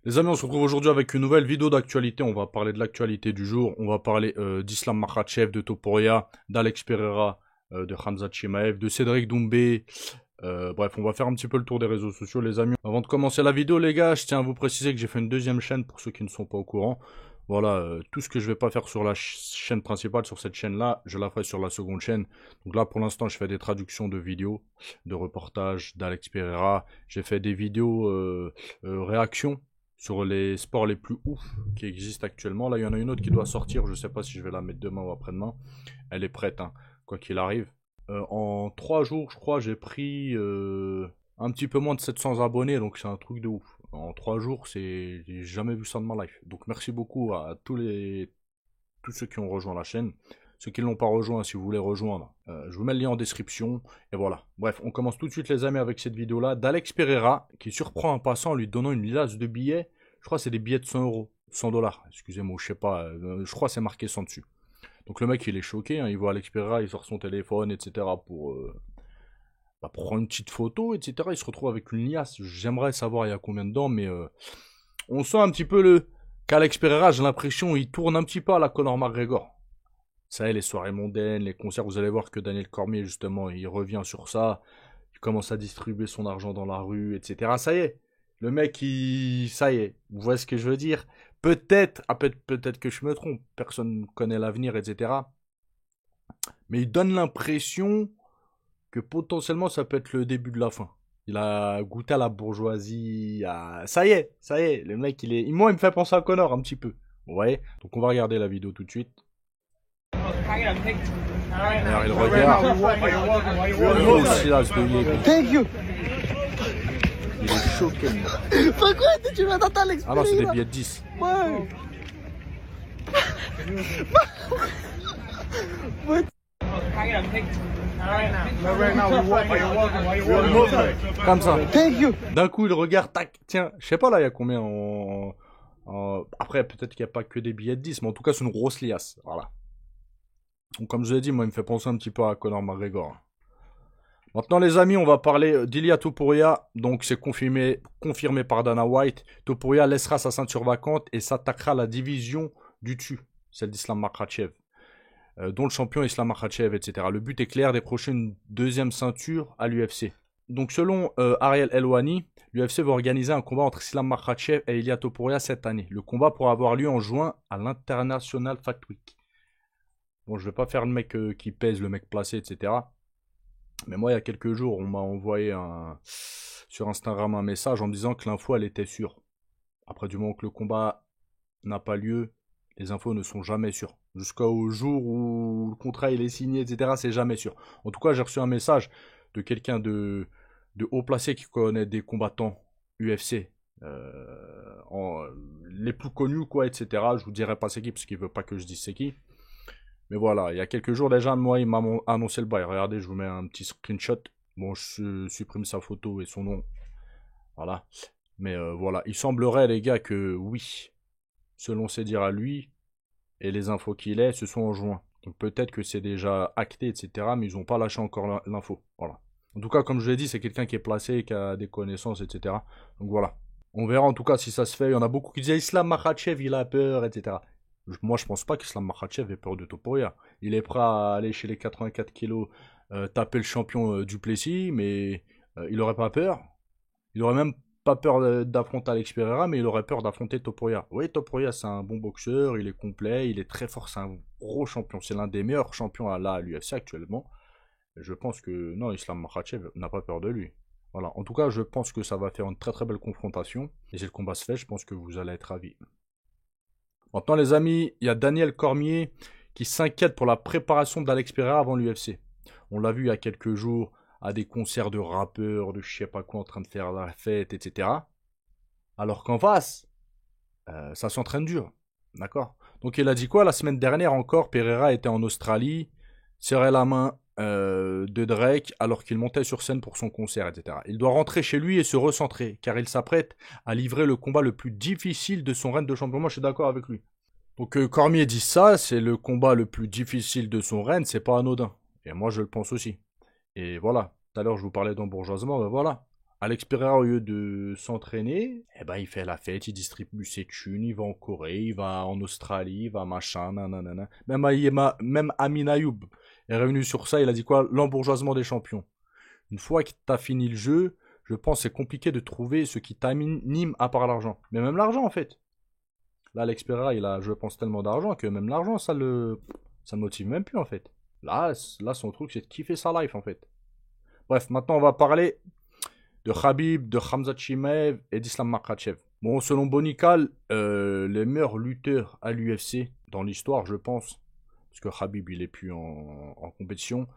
Les amis, on se retrouve aujourd'hui avec une nouvelle vidéo d'actualité. On va parler de l'actualité du jour. On va parler d'Islam Makhachev, de Topuria, d'Alex Pereira, de Khamzat Chimaev, de Cédric Doumbé. Bref, on va faire un petit peu le tour des réseaux sociaux, les amis. Avant de commencer la vidéo, les gars, je tiens à vous préciser que j'ai fait une deuxième chaîne pour ceux qui ne sont pas au courant. Voilà, tout ce que je vais pas faire sur la chaîne principale, sur cette chaîne-là, je la ferai sur la seconde chaîne. Donc là, pour l'instant, je fais des traductions de vidéos, de reportages d'Alex Pereira. J'ai fait des vidéos réactions sur les sports les plus ouf qui existent actuellement. Là, il y en a une autre qui doit sortir. Je sais pas si je vais la mettre demain ou après-demain. Elle est prête, hein, quoi qu'il arrive. En 3 jours, je crois, j'ai pris un petit peu moins de 700 abonnés, donc c'est un truc de ouf. En 3 jours, j'ai jamais vu ça de ma life. Donc merci beaucoup à tous ceux qui ont rejoint la chaîne. Ceux qui ne l'ont pas rejoint, si vous voulez rejoindre, je vous mets le lien en description. Et voilà. Bref, on commence tout de suite, les amis, avec cette vidéo-là d'Alex Pereira qui surprend un passant en lui donnant une liasse de billets. Je crois que c'est des billets de 100 euros, 100 dollars. Excusez-moi, je sais pas. Je crois que c'est marqué 100 dessus. Donc le mec, il est choqué. Hein, il voit Alex Pereira, il sort son téléphone, etc. Pour prendre une petite photo, etc. Il se retrouve avec une liasse. J'aimerais savoir il y a combien dedans, mais on sent un petit peu qu'Alex Pereira, j'ai l'impression, il tourne un petit peu à la Conor McGregor. Ça y est, les soirées mondaines, les concerts, vous allez voir que Daniel Cormier, justement, il revient sur ça. Il commence à distribuer son argent dans la rue, etc. Ça y est, le mec, ça y est, vous voyez ce que je veux dire? Peut-être, peut-être que je me trompe, personne ne connaît l'avenir, etc. Mais il donne l'impression que potentiellement ça peut être le début de la fin. Il a goûté à la bourgeoisie, ça y est, le mec, moi, il me fait penser à Connor un petit peu. Vous voyez? Donc on va regarder la vidéo tout de suite. Alors il regarde. Oh, silence de Yégo. Thank you. Il est choqué. Pourquoi tu vas dans ta l'expérience? Ah non, c'est des billets de 10. Ouais. Comme ça. Thank you. D'un coup, il regarde, tac, tiens, je sais pas là, il y a combien Après, peut-être qu'il n'y a pas que des billets de 10, mais en tout cas, c'est une grosse liasse. Voilà. Donc, comme je l'ai dit, moi, il me fait penser un petit peu à Conor McGregor. Maintenant, les amis, on va parler d'Ilia Topuria. Donc, c'est confirmé par Dana White. Topuria laissera sa ceinture vacante et s'attaquera à la division du dessus, celle d'Islam Makhachev, dont le champion Islam Makhachev, etc. Le but est clair, décrocher une deuxième ceinture à l'UFC. Donc, selon Ariel Helwani, l'UFC va organiser un combat entre Islam Makhachev et Ilia Topuria cette année. Le combat pourra avoir lieu en juin à l'International Fight Week. Bon, je vais pas faire le mec qui pèse, le mec placé, etc. Mais moi, il y a quelques jours, on m'a envoyé sur Instagram un message en me disant que l'info, elle était sûre. Après, du moment que le combat n'a pas lieu, les infos ne sont jamais sûres. Jusqu'au jour où le contrat il est signé, etc., c'est jamais sûr. En tout cas, j'ai reçu un message de quelqu'un de haut placé qui connaît des combattants UFC. Les plus connus, quoi, etc. Je vous dirai pas c'est qui, parce qu'il veut pas que je dise c'est qui. Mais voilà, il y a quelques jours déjà, moi, il m'a annoncé le bail. Regardez, je vous mets un petit screenshot. Bon, je supprime sa photo et son nom. Voilà. Mais voilà, il semblerait, les gars, que oui, selon ses dires à lui, et les infos qu'il ait, ce sont en juin. Donc peut-être que c'est déjà acté, etc. Mais ils n'ont pas lâché encore l'info. Voilà. En tout cas, comme je l'ai dit, c'est quelqu'un qui est placé, qui a des connaissances, etc. Donc voilà. On verra en tout cas si ça se fait. Il y en a beaucoup qui disaient Islam Makhachev, il a peur, etc. Moi, je pense pas qu'Islam Makhachev ait peur de Topuria. Il est prêt à aller chez les 84 kilos, taper le champion Duplessis, mais il aurait pas peur. Il aurait même pas peur d'affronter Alex Pereira, mais il aurait peur d'affronter Topuria. Oui, Topuria, c'est un bon boxeur, il est complet, il est très fort, c'est un gros champion. C'est l'un des meilleurs champions à l'UFC actuellement. Et je pense que non, Islam Makhachev n'a pas peur de lui. Voilà. En tout cas, je pense que ça va faire une très très belle confrontation. Et si le combat se fait, je pense que vous allez être ravis. Maintenant, les amis, il y a Daniel Cormier qui s'inquiète pour la préparation d'Alex Pereira avant l'UFC. On l'a vu il y a quelques jours à des concerts de rappeurs, de je sais pas quoi, en train de faire la fête, etc. Alors qu'en face, ça s'entraîne dur. D'accord? Donc il a dit quoi la semaine dernière encore? Pereira était en Australie, serrait la main de Drake alors qu'il montait sur scène pour son concert, etc. Il doit rentrer chez lui et se recentrer, car il s'apprête à livrer le combat le plus difficile de son règne de champion. Moi, je suis d'accord avec lui. Donc Cormier dit ça, c'est le combat le plus difficile de son règne, c'est pas anodin. Et moi, je le pense aussi. Et voilà, tout à l'heure, je vous parlais d'embourgeoisement, ben voilà. Alex Pereira, au lieu de s'entraîner, eh ben, il fait la fête, il distribue ses thunes, il va en Corée, il va en Australie, il va machin, nanana. Même Amin Ayoub est revenu sur ça, il a dit quoi? L'embourgeoisement des champions. Une fois que t'as fini le jeu, je pense que c'est compliqué de trouver ce qui t'anime à part l'argent. Mais même l'argent, en fait. Là, Alex Pereira, il a, je pense, tellement d'argent que même l'argent, ça le motive même plus, en fait. Là, son truc, c'est de kiffer sa life, en fait. Bref, maintenant, on va parler de Khabib, de Khamzat Chimaev et d'Islam Makhachev. Bon, selon Bonical, les meilleurs lutteurs à l'UFC dans l'histoire, je pense, parce que Khabib, il est plus en compétition.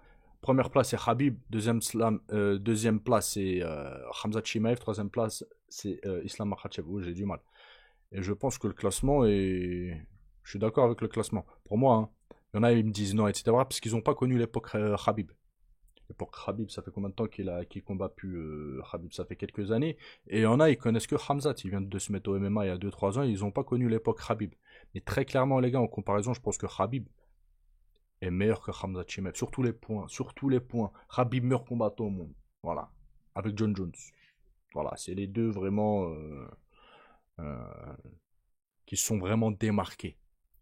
Première place, c'est Khabib. Deuxième place, c'est Khamzat Chimaev. Troisième place, c'est Islam Makhachev. Oui, j'ai du mal. Et je pense que le classement est... Je suis d'accord avec le classement. Pour moi, hein, il y en a, ils me disent non, etc. Parce qu'ils n'ont pas connu l'époque Khabib. L'époque Khabib, ça fait combien de temps qu'il combat plus Khabib? Ça fait quelques années. Et il y en a, ils connaissent que Khamzat. Ils viennent de se mettre au MMA il y a 2-3 ans. Ils n'ont pas connu l'époque Khabib. Mais très clairement, les gars, en comparaison, je pense que Khabib est meilleur que Khamzat Chimaev. Sur tous les points. Sur tous les points. Khabib, meilleur combattant au monde. Voilà. Avec John Jones. Voilà. C'est les deux vraiment... qui se sont vraiment démarqués.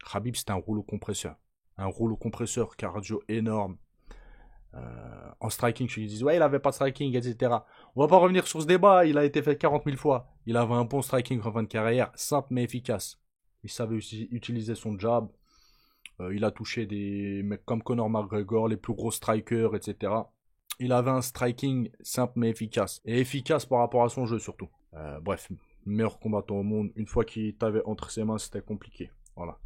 Khabib, c'était un rouleau compresseur. Un rouleau compresseur cardio énorme. En striking, ils disent ouais, il avait pas de striking, etc. On va pas revenir sur ce débat, il a été fait 40 000 fois. Il avait un bon striking en fin de carrière, simple mais efficace. Il savait aussi utiliser son jab. Il a touché des mecs comme Conor McGregor, les plus gros strikers, etc. Il avait un striking simple mais efficace. Et efficace par rapport à son jeu surtout. Bref, meilleur combattant au monde. Une fois qu'il t'avait entre ses mains, c'était compliqué. Voilà.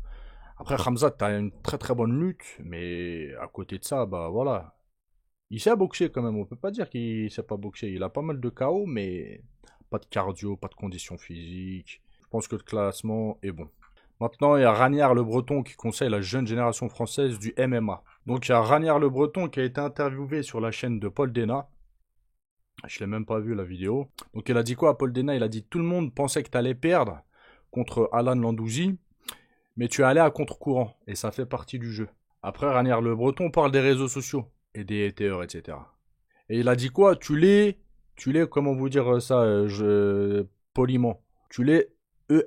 Après, Khamzat, t'as une très très bonne lutte, mais à côté de ça, bah voilà. Il sait boxer quand même, on peut pas dire qu'il sait pas boxer. Il a pas mal de KO, mais pas de cardio, pas de conditions physiques. Je pense que le classement est bon. Maintenant, il y a Ranière Le Breton qui conseille la jeune génération française du MMA. Donc il y a Ranière Le Breton qui a été interviewé sur la chaîne de Paul Dena. Je l'ai même pas vu la vidéo. Donc il a dit quoi à Paul Dena? Il a dit tout le monde pensait que tu allais perdre contre Alan Landouzi, mais tu es allé à contre-courant et ça fait partie du jeu. Après, Ranière Le Breton parle des réseaux sociaux et des haters, etc. Et il a dit quoi? Tu l'es, comment vous dire ça, poliment. Tu l'es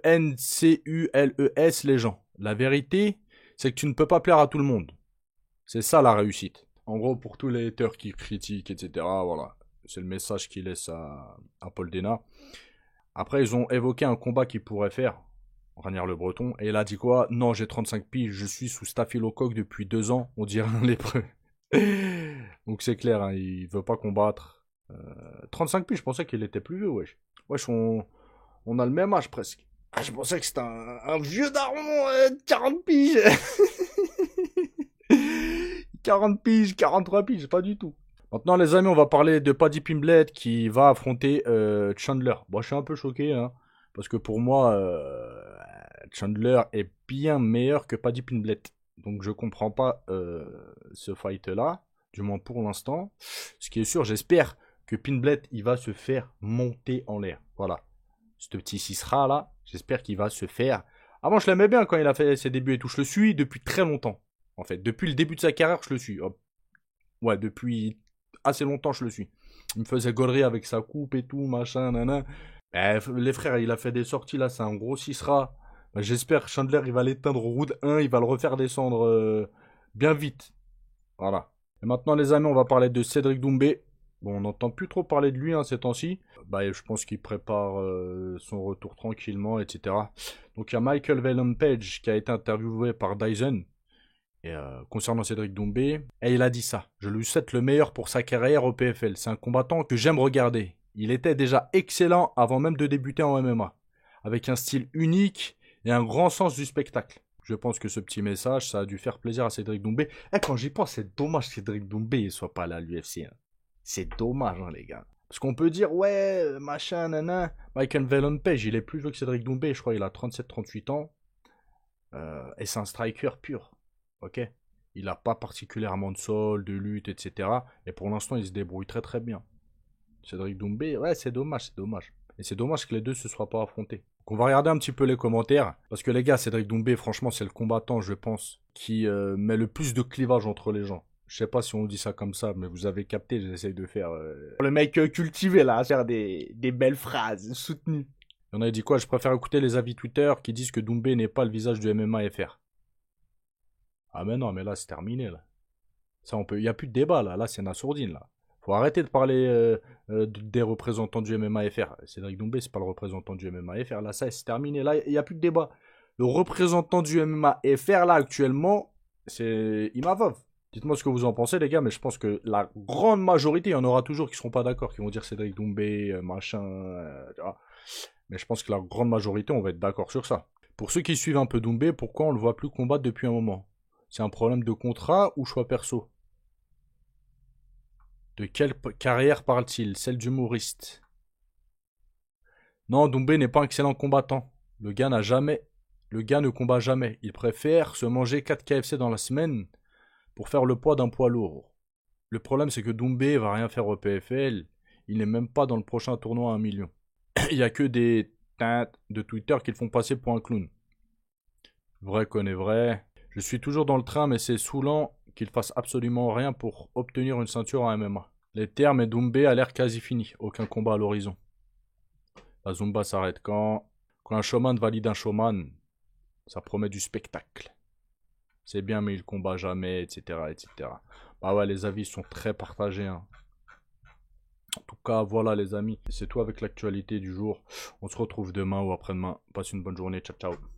ENCULES les gens. La vérité, c'est que tu ne peux pas plaire à tout le monde. C'est ça la réussite. En gros, pour tous les haters qui critiquent, etc. Voilà. C'est le message qu'il laisse à Paul Dena. Après, ils ont évoqué un combat qu'il pourrait faire, Ranière Le Breton. Et il a dit quoi? Non, j'ai 35 piges, je suis sous staphylocoque depuis 2 ans. On dirait un lépreux. Donc c'est clair, hein, il veut pas combattre. 35 piges, je pensais qu'il était plus vieux, wesh. Wesh, on a le même âge presque. Ah, je pensais que c'était un vieux daron, 40 piges. 40 piges, 43 piges, pas du tout. Maintenant, les amis, on va parler de Paddy Pimblett qui va affronter Chandler. Bon, je suis un peu choqué, hein, parce que pour moi, Chandler est bien meilleur que Paddy Pimblett. Donc, je comprends pas ce fight-là, du moins pour l'instant. Ce qui est sûr, j'espère que Pimblett, il va se faire monter en l'air. Voilà. Ce petit Sisra là, j'espère qu'il va se faire... Avant, je l'aimais bien quand il a fait ses débuts et tout. Je le suis depuis très longtemps. En fait, depuis le début de sa carrière, je le suis. Hop. Ouais, depuis assez longtemps, je le suis. Il me faisait gaulerie avec sa coupe et tout, machin, nana. Les frères, il a fait des sorties là, c'est un gros Sisra. J'espère que Chandler, il va l'éteindre au round 1, il va le refaire descendre bien vite. Voilà. Et maintenant, les amis, on va parler de Cédric Doumbé. Bon, on n'entend plus trop parler de lui ces temps-ci. Bah, je pense qu'il prépare son retour tranquillement, etc. Donc, il y a Michael Venom Page qui a été interviewé par Dyson concernant Cédric Doumbé. Et il a dit ça. Je lui souhaite le meilleur pour sa carrière au PFL. C'est un combattant que j'aime regarder. Il était déjà excellent avant même de débuter en MMA. Avec un style unique et un grand sens du spectacle. Je pense que ce petit message, ça a dû faire plaisir à Cédric Doumbé. Quand j'y pense, c'est dommage que Cédric Doumbé ne soit pas là à l'UFC. Hein. C'est dommage, hein, les gars. Parce qu'on peut dire, ouais, machin, nana. Michael Venom Page, il est plus vieux que Cédric Doumbé. Je crois qu'il a 37-38 ans. Et c'est un striker pur. Ok? Il n'a pas particulièrement de sol, de lutte, etc. Et pour l'instant, il se débrouille très très bien. Cédric Doumbé, ouais, c'est dommage, c'est dommage. Et c'est dommage que les deux ne se soient pas affrontés. Donc on va regarder un petit peu les commentaires. Parce que les gars, Cédric Doumbé, franchement, c'est le combattant, je pense, qui met le plus de clivage entre les gens. Je sais pas si on dit ça comme ça, mais vous avez capté, j'essaye de faire... Le mec cultivé là, à faire des belles phrases soutenues. Il y en a dit quoi? Je préfère écouter les avis Twitter qui disent que Doumbé n'est pas le visage du MMA FR. Ah mais non, mais là c'est terminé là. Ça on peut... Il n'y a plus de débat là, là c'est Nassourdine là. Faut arrêter de parler des représentants du MMA FR. Cédric Doumbé c'est pas le représentant du MMA FR, là ça c'est terminé, là il n'y a plus de débat. Le représentant du MMA FR là actuellement, c'est Imavov. Dites-moi ce que vous en pensez les gars, mais je pense que la grande majorité, il y en aura toujours qui seront pas d'accord, qui vont dire Cédric Doumbé, machin, tu vois. Mais je pense que la grande majorité, on va être d'accord sur ça. Pour ceux qui suivent un peu Doumbé, pourquoi on le voit plus combattre depuis un moment? C'est un problème de contrat ou choix perso? De quelle carrière parle-t-il? Celle d'humoriste. Non, Doumbé n'est pas un excellent combattant. Le gars ne combat jamais. Il préfère se manger 4 KFC dans la semaine pour faire le poids d'un poids lourd. Le problème, c'est que Doumbé va rien faire au PFL. Il n'est même pas dans le prochain tournoi à 1 million. Il y a que des teintes de Twitter qui le font passer pour un clown. Vrai connaît vrai. Je suis toujours dans le train, mais c'est saoulant qu'il fasse absolument rien pour obtenir une ceinture en MMA. Les termes et Doumbé a l'air quasi fini. Aucun combat à l'horizon. La Zumba s'arrête quand? Quand un showman valide un showman, ça promet du spectacle. C'est bien, mais il combat jamais, etc., etc. Bah ouais, les avis sont très partagés. Hein. En tout cas, voilà les amis. C'est tout avec l'actualité du jour. On se retrouve demain ou après-demain. Passez une bonne journée. Ciao, ciao.